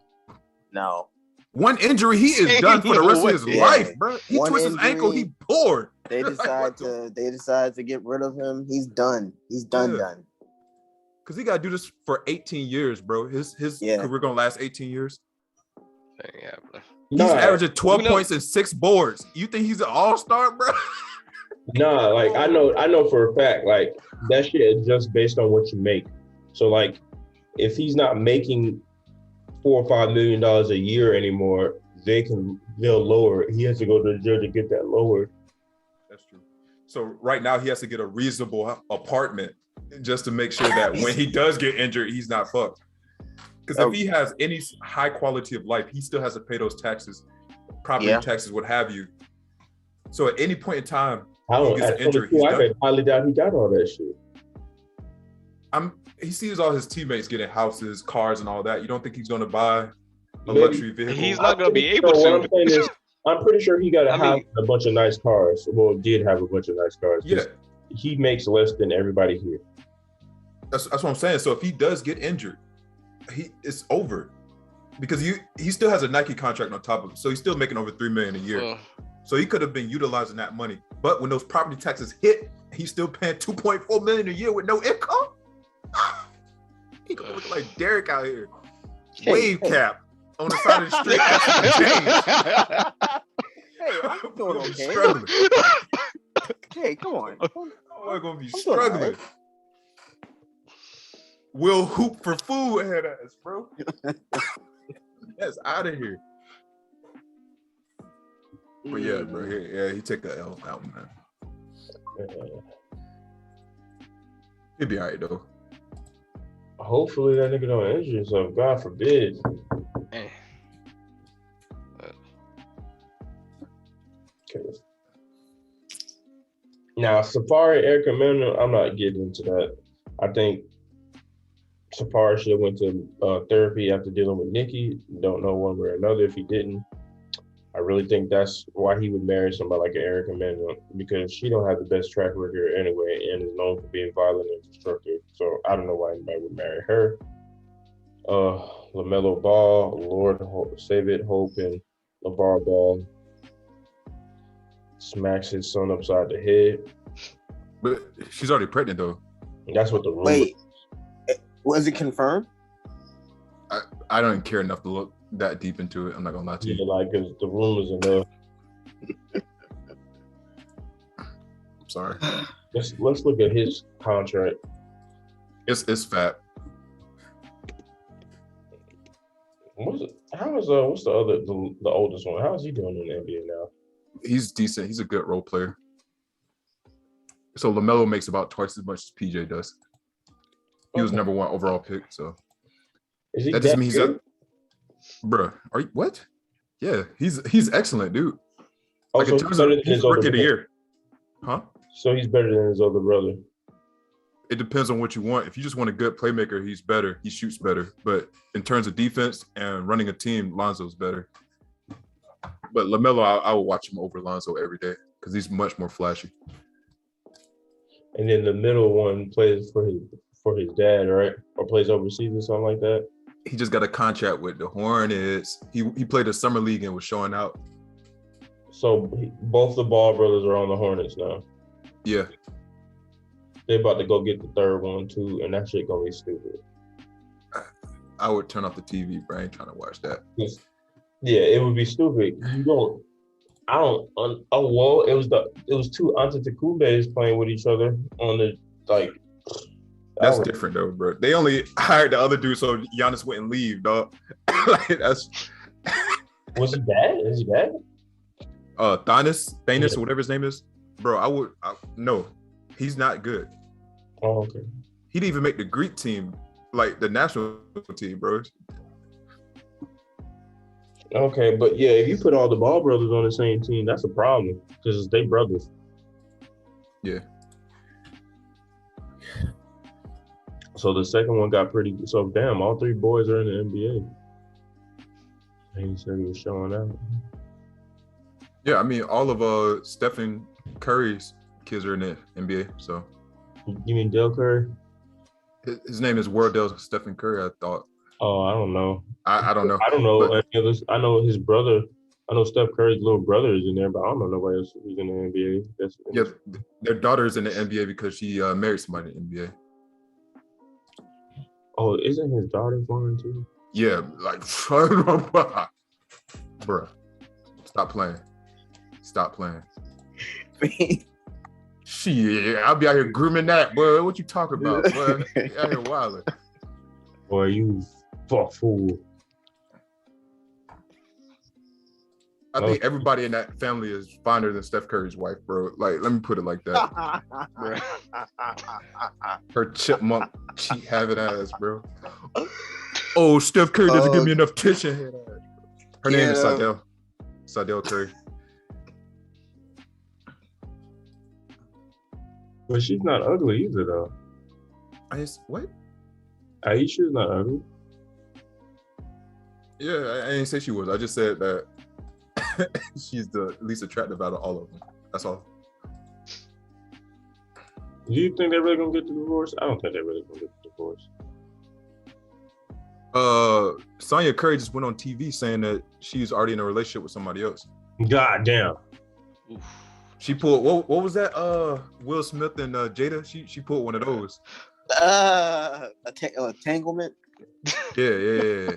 One injury, he is done for the rest of his life, bro. He twists his ankle, he bored. They decide to get rid of him. He's done. He's done. Because he got to do this for 18 years, bro. His career going to last 18 years. Yeah, bro. He's averaging 12 points and 6 boards. You think he's an all-star, bro? Nah, like I know for a fact, like that shit is just based on what you make. So like if he's not making $4 or $5 million a year anymore, they'll lower it. He has to go to the judge and get that lowered. That's true. So right now he has to get a reasonable apartment just to make sure that when he does get injured, he's not fucked. Because if he has any high quality of life, he still has to pay those taxes, property taxes, what have you. So at any point in time, he gets an injury. I highly doubt he got all that shit. He sees all his teammates getting houses, cars, and all that. You don't think he's going to buy a luxury vehicle? He's not going to be able to. What I'm saying is, I'm pretty sure he got a house and a bunch of nice cars. Well, did have a bunch of nice cars. Yeah. He makes less than everybody here. That's what I'm saying. So if he does get injured, it's over. Because he still has a Nike contract on top of it. So he's still making over $3 million a year. So he could have been utilizing that money. But when those property taxes hit, he's still paying $2.4 million a year with no income. He gonna look like Derek out here. Wave cap on the side of the street. Hey, I'm doing okay. Struggling. Hey, come on. I'm gonna be struggling. We'll hoop for food, head ass, bro. That's out of here. But yeah, bro. Yeah, he take the L out, man. He'll be all right though. Hopefully that nigga don't injure himself. God forbid. Okay. Now, Safari, Eric Mena, I'm not getting into that. I think Safari should have went to therapy after dealing with Nikki. Don't know one way or another if he didn't. I really think that's why he would marry somebody like Erica Manuel, because she don't have the best track record anyway and is known for being violent and destructive. So I don't know why anybody would marry her. LaMelo Ball, Lord Save It, Hope, and LeVar Ball smacks his son upside the head. But she's already pregnant though. That's what the rumor. Wait, was it confirmed? I don't care enough to look that deep into it. I'm not gonna lie to you. Yeah, like, cause the rumors enough. I'm sorry. Let's look at his contract. It's fat. What's the oldest one? How is he doing in the NBA now? He's decent. He's a good role player. So LaMelo makes about twice as much as PJ does. He was number 1 overall pick. So Is he that doesn't that mean he's good? up. Bruh, are you what? Yeah, he's excellent, dude. Oh, Like so in he's terms better of than he's his older rookie of the brother. year. Huh? So he's better than his older brother. It depends on what you want. If you just want a good playmaker, he's better. He shoots better. But in terms of defense and running a team, Lonzo's better. But LaMelo, I will watch him over Lonzo every day because he's much more flashy. And then the middle one plays for his dad, right? Or plays overseas or something like that. He just got a contract with the Hornets. He played a summer league and was showing out. So both the Ball brothers are on the Hornets now. Yeah. They about to go get the third one too, and that shit gonna be stupid. I would turn off the TV, bro. I ain't trying to watch that. Yeah, it would be stupid. You don't. I don't. Well, it was two Antetokounmpos playing with each other on the like. That's different though, bro. They only hired the other dude so Giannis wouldn't leave, dog. Like that's. Was he bad? Is he bad? Thanos, Yeah. or whatever his name is, bro. No, he's not good. Oh, okay. He didn't even make the Greek team, like the national team, bro. Okay, but yeah, if you put all the Ball brothers on the same team, that's a problem because they brothers. Yeah. So the second one got pretty. So damn, all three boys are in the NBA. And he said he was showing out. Yeah, I mean, all of Stephen Curry's kids are in the NBA. So You mean Del Curry? his name is Wardell Stephen Curry. I thought. Oh, I don't know. I don't know. I don't know. But, Any others. I know his brother. I know Steph Curry's little brother is in there, but I don't know nobody else who's in the NBA. yeah, their daughter's in the NBA because she married somebody in the NBA. Oh, isn't his daughter flying too? Yeah, like, bruh, stop playing. Shit, I'll be out here grooming that, boy. What you talking about, boy? You out here wilding. Boy, you fuck fool. I think everybody in that family is finer than Steph Curry's wife, bro. Like, let me put it like that. Her chipmunk cheek having ass, bro. Oh, Steph Curry doesn't give me enough attention. Head ass. Her name is Sadell Curry. But she's not ugly either, though. What? Aisha's not ugly. Yeah, I didn't say she was. I just said that she's the least attractive out of all of them. That's all. Do you think they're really gonna get the divorce? I don't think they're really gonna get the divorce. Sonya Curry just went on TV saying that she's already in a relationship with somebody else. God damn. She pulled what was that? Will Smith and Jada. She pulled one of those. Entanglement. Yeah.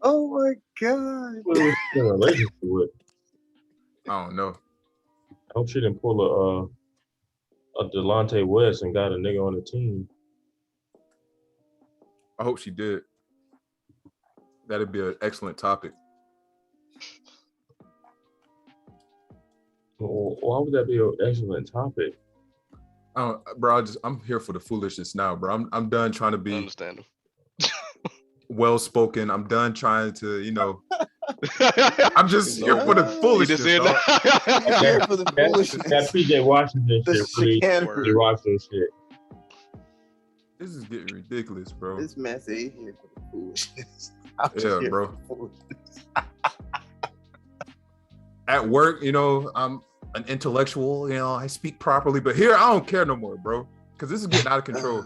Oh my god. What was she in a relationship with? I don't know. I hope she didn't pull a Delonte West and got a nigga on the team. I hope she did. That'd be an excellent topic. Well, why would that be an excellent topic? Bro, I'm here for the foolishness now, bro. I'm done trying to I be understand. well spoken. I'm done trying to, I'm just here for the You foolishness. just said dog. that. Here for the foolishness. That PJ Washington The shit, really. chicanery. PJ Washington shit. This is getting ridiculous, bro. This man said he's here for the foolishness. Yeah, bro. At work, you know, I'm an intellectual, you know, I speak properly, but here I don't care no more, bro. Because this is getting out of control.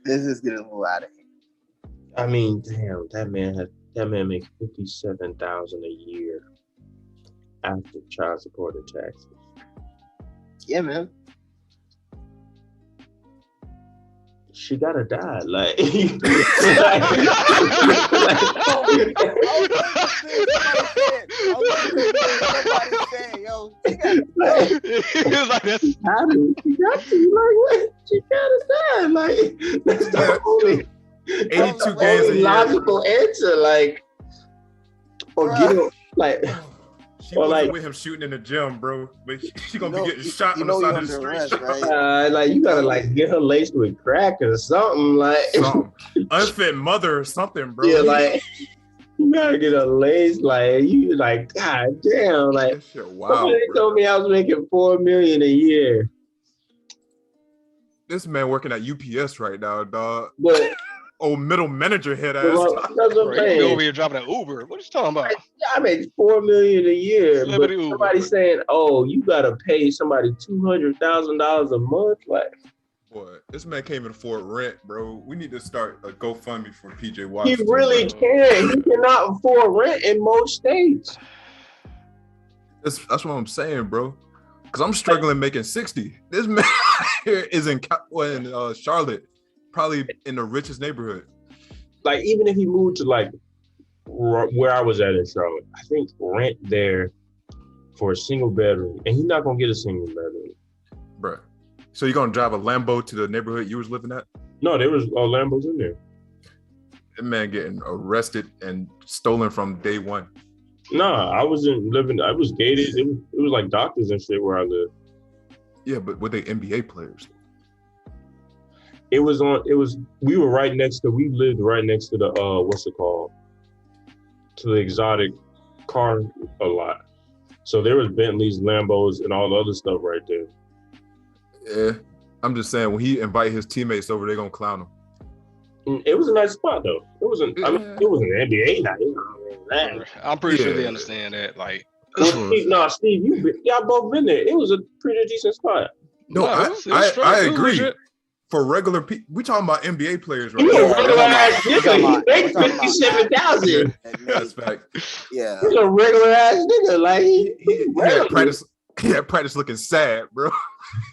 This is getting a little out of hand. I mean, damn, that man makes $57,000 a year after child support and taxes. Yeah, man. She gotta die, like. Somebody said, yo, she gotta die. That's How do she got to? Like, what? She gotta die. Like, that's the only 82 games a year. logical answer. Like, or Bruh. get it, like. She Or wasn't like- with him shooting in the gym, bro. But she gonna You know- be getting shot you on the know side you of the under street. arrest, right? Like you gotta like get her laced with crack or something, like Something. Unfit mother or something, bro. yeah, like you gotta get her laced, like you like god damn, like That shit wild, somebody bro. told me I was making $4 million a year, This man working at UPS right now, dog. but Oh, middle manager head ass. that's what I'm bro, you be saying. over here dropping an Uber. What you talking about? I make $4 million a year, but Celebrity Uber. somebody saying, "Oh, you gotta pay somebody $200,000 a month," like. Boy, this man can't even afford rent, bro. We need to start a GoFundMe for PJ He Washington. really bro. can. He cannot afford rent in most states. That's what I'm saying, bro. Because I'm struggling making 60. This man here is in Charlotte, probably in the richest neighborhood. Like, even if he moved to like where I was at in Charlotte, I think rent there for a single bedroom, and he's not gonna get a single bedroom. Bruh. So you're gonna drive a Lambo to the neighborhood you was living at? No, there was Lambos in there. That man getting arrested and stolen from day one. Nah, I wasn't living. I was gated. It was like doctors and shit where I lived. Yeah, but were they NBA players? We were right next to. We lived right next to the what's it called? To the exotic car a lot. So there was Bentleys, Lambos, and all the other stuff right there. Yeah. I'm just saying, when he invite his teammates over, they're gonna clown him. It was a nice spot though. It wasn't. I mean, it was an NBA night. I'm pretty sure they Yeah. understand that. Like, Well, Steve, y'all both been there. It was a pretty decent spot. No, it was I straight. It was agree. legit. For regular people, we talking about NBA players, right? You Yeah, a regular ass we're talking nigga. about- He we're make talking about- $57,000. That's fact. Yeah. He's a regular ass nigga. Like He regular. had practice. He had practice looking sad, bro.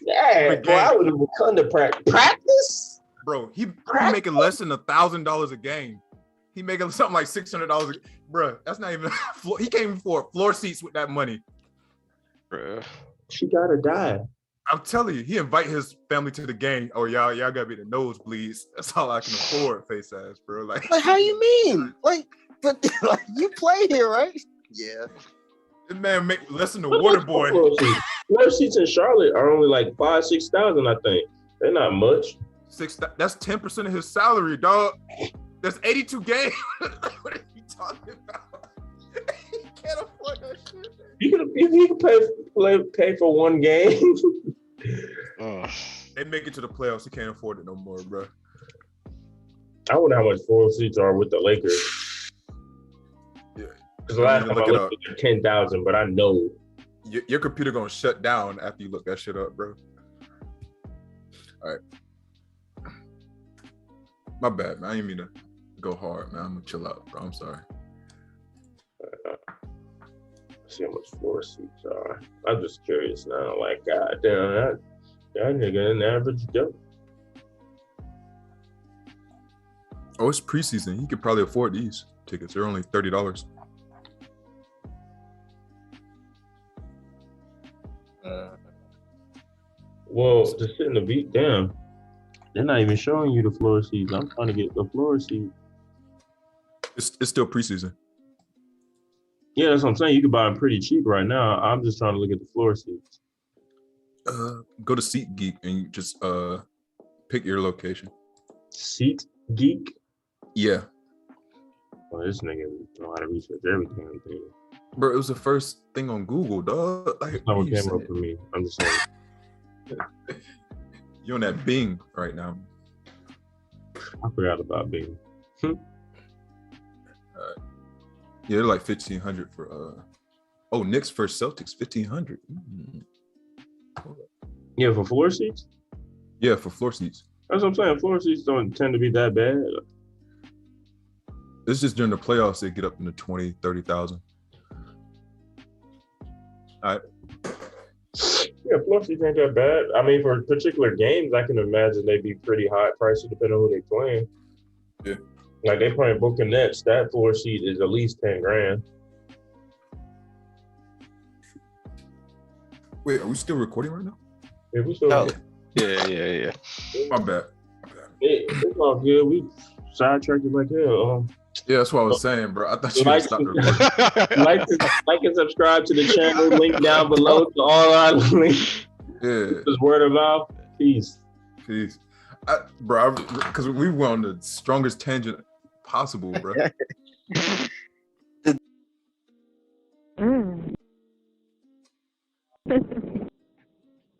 Yeah, boy, I would have come to practice. Bro, he making less than $1,000 a game. He making something like $600. Bro, that's not even. He can't even afford floor seats with that money. Bruh. She gotta die. I'm telling you, he invite his family to the game. Oh, y'all gotta be the nosebleeds. That's all I can afford, face ass, bro. Like How you mean? Like, but like you play here, right? Yeah. this man make less than the water boy. Floor seats in Charlotte are only like 5,000-6,000, I think. They're not much. That's 10% of his salary, dog. That's 82 games. What are you talking about? He can't afford that shit. If you could pay for one game. They make it to the playoffs. He can't afford it no more, bro. I wonder how much floor seats are with the Lakers. Yeah. Because the last Look time I it looked at 10,000, but I know. Your computer gonna shut down after you look that shit up, bro. All right. My bad, man. I didn't mean to go hard, man. I'm gonna chill out, bro. I'm sorry. See how much floor seats are. I'm just curious now. Like, God damn, that nigga an average Joe. Oh, it's preseason. He could probably afford these tickets. They're only $30. Well, to sit in the beat, damn. They're not even showing you the floor seats. I'm trying to get the floor seat. It's still preseason. Yeah, that's what I'm saying. You can buy them pretty cheap right now. I'm just trying to look at the floor seats. Go to SeatGeek and just pick your location. Seat Geek? Yeah, Oh, this nigga know how to research everything. bro. It was the first thing on Google, dog. Like, That's not what you came said up it. for me. I'm just saying. You're on that Bing right now. I forgot about Bing. Yeah, they're like 1,500 for Knicks versus Celtics, 1,500. Yeah, for floor seats. Yeah, for floor seats. That's what I'm saying. Floor seats don't tend to be that bad. It's just during the playoffs they get up into 20, 30,000. All right. Yeah, floor seats ain't that bad. I mean, for particular games, I can imagine they'd be pretty high pricey depending on who they playing. Yeah. Like they playing Brooklyn Nets, that floor seat is at least $10,000. Wait, are we still recording right now? Yeah, we still. Oh. Yeah. My bad. It's all good. We sidetracked it like hell. Yeah, that's what I was saying, bro. I thought you would stop the recording. like and subscribe to the channel. Link down below to all our links. Yeah. Just word of mouth. Peace. Bro, because we went on the strongest tangent possible, bro. Mm.